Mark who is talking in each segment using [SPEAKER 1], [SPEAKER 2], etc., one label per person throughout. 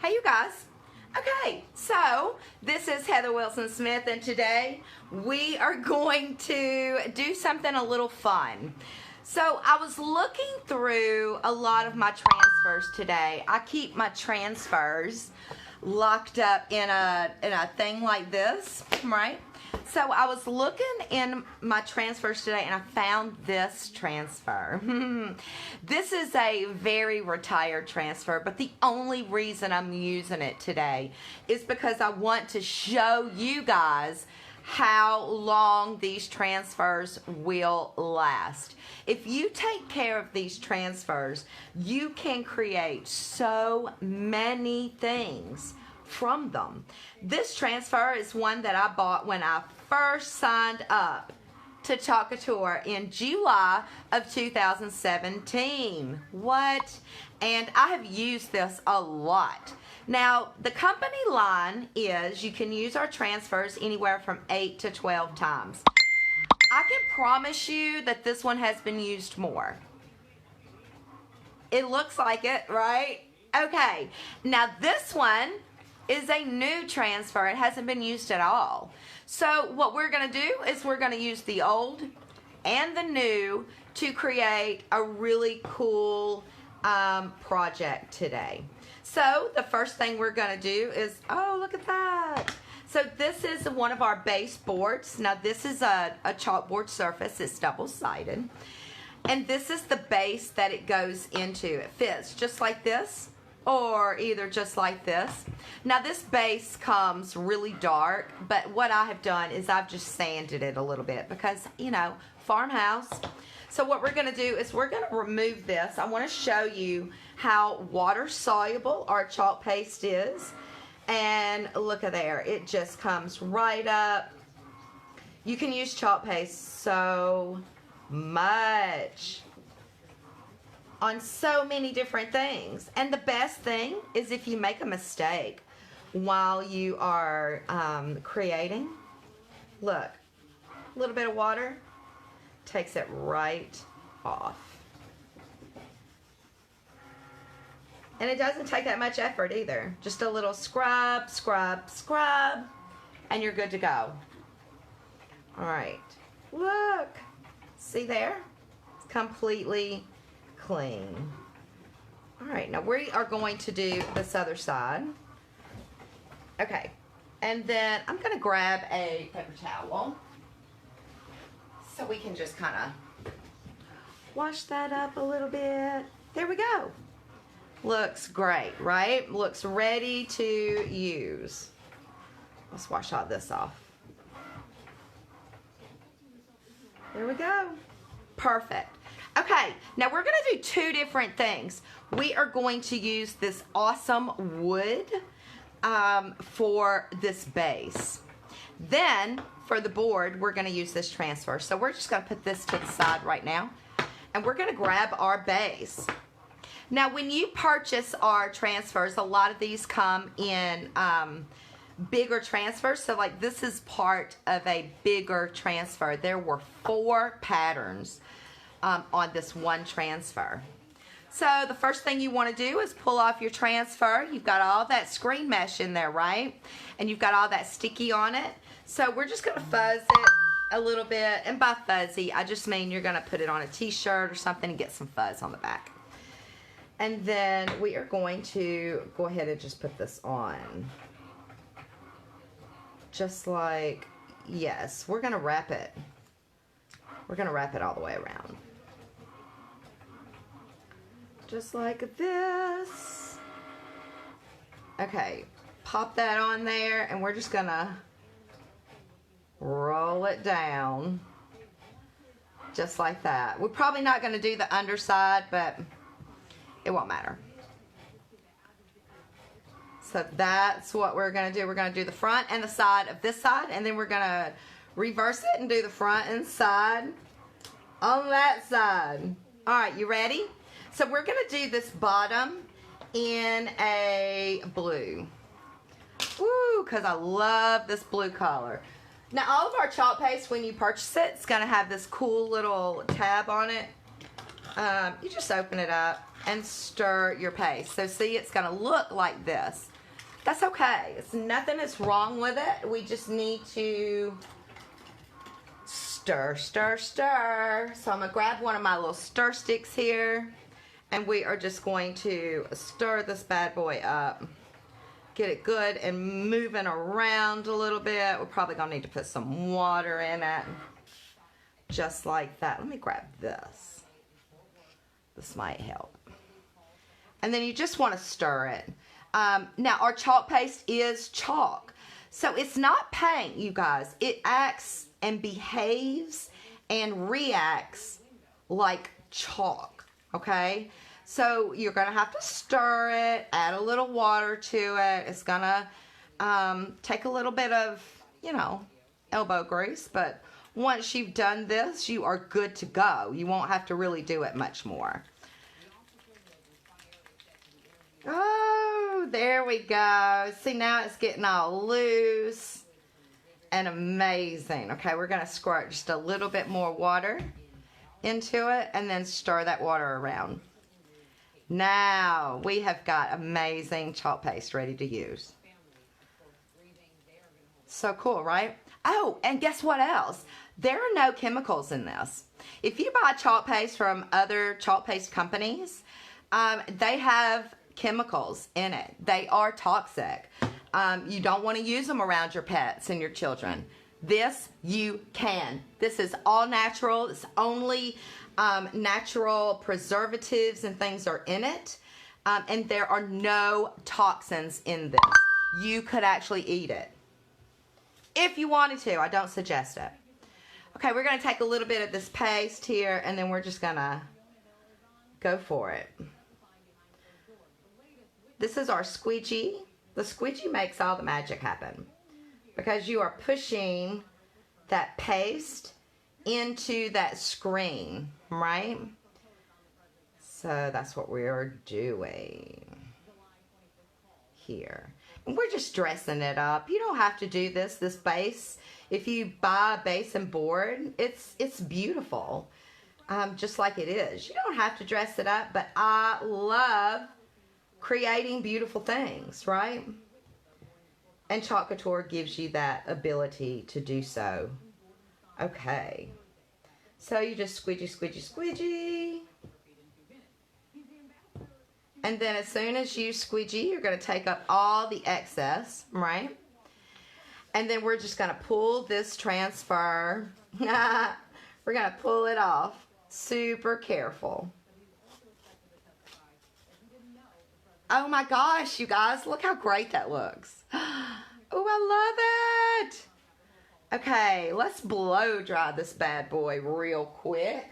[SPEAKER 1] Hey you guys. Okay, so this is Heather Wilson Smith, and today we are going to do something a little fun. So I was looking through a lot of my transfers today. I keep my transfers locked up in a thing like this, right? So I was looking in my transfers today and I found this transfer. This is a very retired transfer, but the only reason I'm using it today is because I want to show you guys how long these transfers will last. If you take care of these transfers, you can create so many things from them. This transfer is one that I bought when I first signed up to Chalk Couture in July of 2017. What? And I have used this a lot. Now, the company line is you can use our transfers anywhere from 8 to 12 times. I can promise you that this one has been used more. It looks like it, right? Okay, now this one is a new transfer. It hasn't been used at all. So what we're going to do is we're going to use the old and the new to create a really cool project today. So the first thing we're going to do is, oh, look at that. So this is one of our base boards. Now this is a chalkboard surface. It's double-sided. And this is the base that it goes into. It fits just like this, or either just like this. Now this base comes really dark, but what I have done is I've just sanded it a little bit because, you know, farmhouse. So what we're going to do is we're going to remove this. I want to show you how water soluble our chalk paste is. And look at there, it just comes right up. You can use chalk paste so much on so many different things. And the best thing is if you make a mistake while you are creating, look, a little bit of water takes it right off. And it doesn't take that much effort either. Just a little scrub, scrub, scrub, and you're good to go. All right, look, see there? It's completely clean. All right, now we are going to do this other side. Okay, and then I'm going to grab a paper towel so we can just kind of wash that up a little bit. There we go. Looks great, right? Looks ready to use. Let's wash all this off. There we go. Perfect. Okay, now we're going to do two different things. We are going to use this awesome wood for this base. Then, for the board, we're going to use this transfer. So we're just going to put this to the side right now. And we're going to grab our base. Now, when you purchase our transfers, a lot of these come in bigger transfers. So, like, this is part of a bigger transfer. There were 4 patterns on this one transfer. So the first thing you want to do is pull off your transfer. You've got all that screen mesh in there, right? And you've got all that sticky on it. So we're just going to fuzz it a little bit. And by fuzzy, I just mean you're going to put it on a t-shirt or something and get some fuzz on the back. And then we are going to go ahead and just put this on. Just like, yes, we're going to wrap it. We're going to wrap it all the way around. Just like this. Okay, pop that on there and we're just gonna roll it down just like that. We're probably not gonna do the underside, but it won't matter. So that's what we're gonna do. We're gonna do the front and the side of this side, and then we're gonna reverse it and do the front and side on that side. All right, you ready? So we're going to do this bottom in a blue. Woo, because I love this blue color. Now all of our chalk paste, when you purchase it, it's going to have this cool little tab on it. You just open it up and stir your paste. So see, it's going to look like this. That's okay. Nothing is wrong with it. We just need to stir, stir, stir. So I'm going to grab one of my little stir sticks here, and we are just going to stir this bad boy up. Get it good and moving around a little bit. We're probably going to need to put some water in it. Just like that. Let me grab this. This might help. And then you just want to stir it. Now, our chalk paste is chalk. So it's not paint, you guys. It acts and behaves and reacts like chalk, okay? So you're going to have to stir it, add a little water to it. It's going to take a little bit of, you know, elbow grease. But once you've done this, you are good to go. You won't have to really do it much more. Oh, there we go. See, now it's getting all loose and amazing. Okay, we're going to squirt just a little bit more water into it and then stir that water around. Now we have got amazing chalk paste ready to use. So cool, right? Oh, and guess what else? There are no chemicals in this. If you buy chalk paste from other chalk paste companies, they have chemicals in it. They are toxic. You don't want to use them around your pets and your children. This you can. This is all natural. It's only natural preservatives and things are in it. And there are no toxins in this. You could actually eat it. If you wanted to. I don't suggest it. Okay, we're going to take a little bit of this paste here and then we're just going to go for it. This is our squeegee. The squeegee makes all the magic happen because you are pushing that paste into that screen, right? So that's what we are doing here. And we're just dressing it up. You don't have to do this base. If you buy a base and board, it's beautiful, just like it is. You don't have to dress it up, but I love creating beautiful things, right? And Chalk Couture gives you that ability to do so. Okay. So you just squeegee, squeegee, squeegee. And then as soon as you squeegee, you're going to take up all the excess, right? And then we're just going to pull this transfer. We're going to pull it off. Super careful. Oh my gosh, you guys, look how great that looks. Oh, I love it. Okay, let's blow dry this bad boy real quick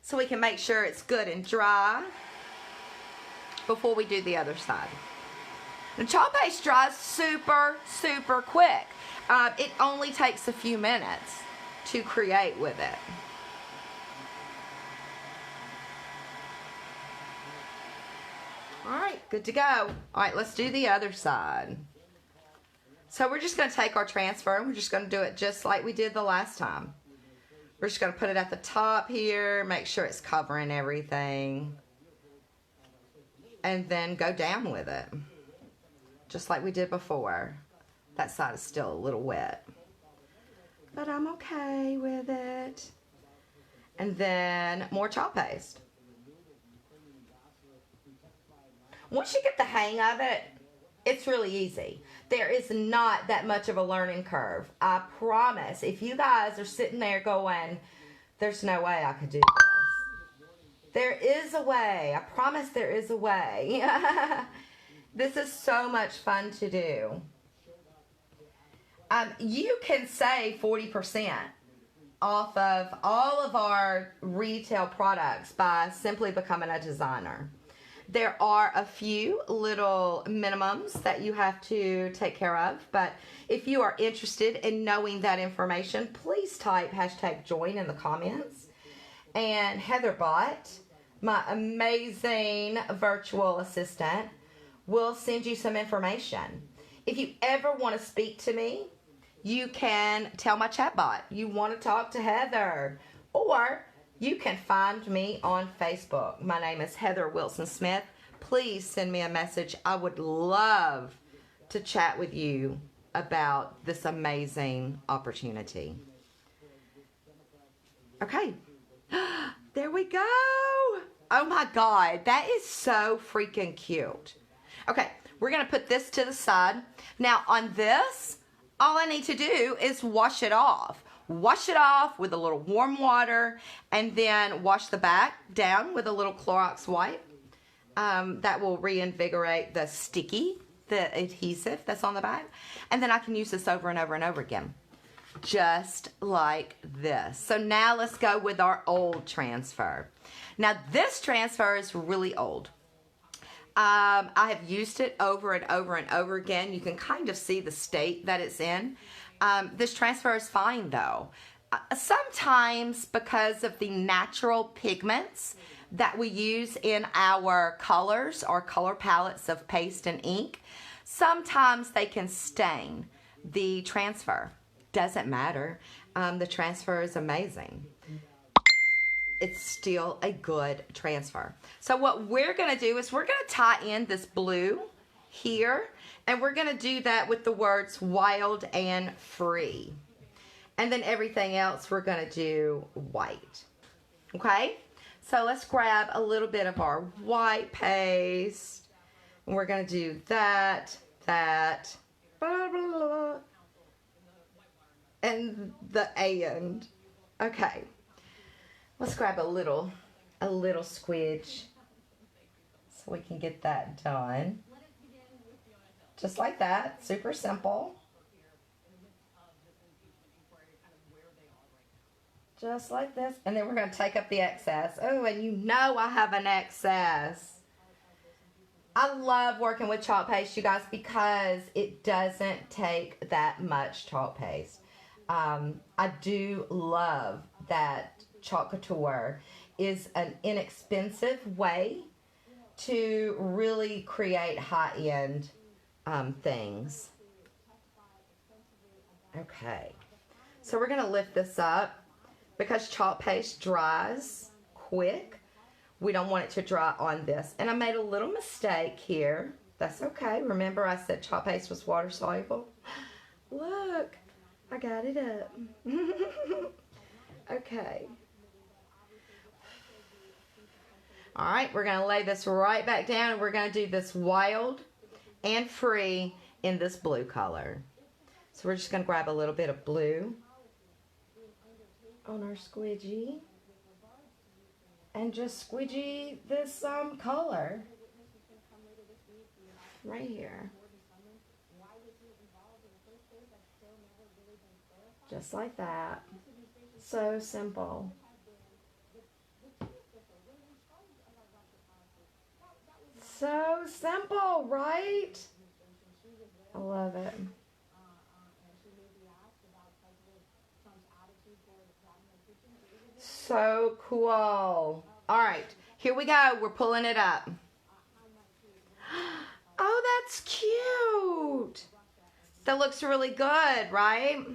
[SPEAKER 1] so we can make sure it's good and dry before we do the other side. The chalk paste dries super, super quick. It only takes a few minutes to create with it. Alright, good to go. Alright, let's do the other side. So we're just going to take our transfer and we're just going to do it just like we did the last time. We're just going to put it at the top here, make sure it's covering everything. And then go down with it. Just like we did before. That side is still a little wet. But I'm okay with it. And then more chalk paste. Once you get the hang of it, it's really easy. There is not that much of a learning curve. I promise. If you guys are sitting there going, there's no way I could do this. There is a way. I promise there is a way. This is so much fun to do. You can save 40% off of all of our retail products by simply becoming a designer. There are a few little minimums that you have to take care of, but if you are interested in knowing that information, please type #join in the comments. And Heatherbot, my amazing virtual assistant, will send you some information. If you ever want to speak to me, you can tell my chatbot you want to talk to Heather, or you can find me on Facebook. My name is Heather Wilson Smith. Please send me a message. I would love to chat with you about this amazing opportunity. Okay. There we go. Oh my God, that is so freaking cute. Okay, we're gonna put this to the side. Now on this, all I need to do is wash it off. Wash it off with a little warm water and then wash the back down with a little Clorox wipe. That will reinvigorate the adhesive that's on the back. And then I can use this over and over and over again. Just like this. So now let's go with our old transfer. Now this transfer is really old. I have used it over and over and over again. You can kind of see the state that it's in. This transfer is fine though. Sometimes because of the natural pigments that we use in our colors or color palettes of paste and ink, sometimes they can stain the transfer. Doesn't matter. The transfer is amazing. It's still a good transfer. So what we're going to do is we're going to tie in this blue here, and we're going to do that with the words wild and free. And then everything else we're going to do white. Okay? So let's grab a little bit of our white paste, and we're going to do that, blah, blah, blah, and the end. Okay. Let's grab a little squidge so we can get that done. Just like that, super simple. Just like this. And then we're going to take up the excess. Oh, and you know I have an excess. I love working with chalk paste, you guys, because it doesn't take that much chalk paste. I do love that Chalk Couture is an inexpensive way to really create high-end things. Okay, so we're going to lift this up because chalk paste dries quick. We don't want it to dry on this. And I made a little mistake here. That's okay. Remember I said chalk paste was water soluble? Look, I got it up. Okay. All right, we're going to lay this right back down, and we're going to do this wild and free in this blue color. So we're just going to grab a little bit of blue on our squeegee and just squeegee this color right here. Just like that. So simple. So simple, right? I love it. So cool. All right, here we go. We're pulling it up. Oh, that's cute. That looks really good, right?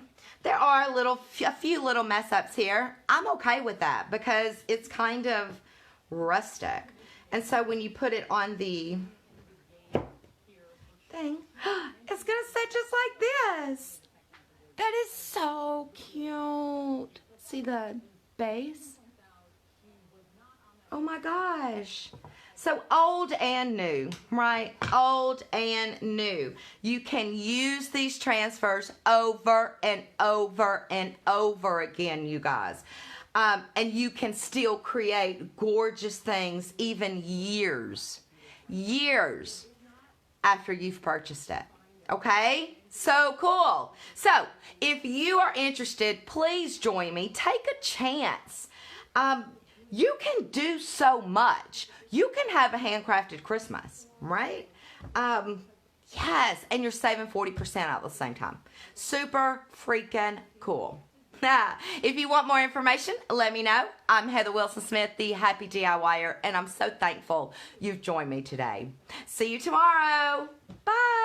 [SPEAKER 1] There are a few little mess ups here. I'm okay with that because it's kind of rustic. And so when you put it on the thing, it's going to sit just like this. That is so cute. See the base? Oh my gosh. So old and new, right? Old and new. You can use these transfers over and over and over again, you guys. And you can still create gorgeous things even years after you've purchased it. Okay? So cool. So if you are interested, please join me. Take a chance. You can do so much. You can have a handcrafted Christmas, right? Yes, and you're saving 40% at the same time. Super freaking cool. If you want more information, let me know. I'm Heather Wilson Smith, the Happy DIYer, and I'm so thankful you've joined me today. See you tomorrow. Bye.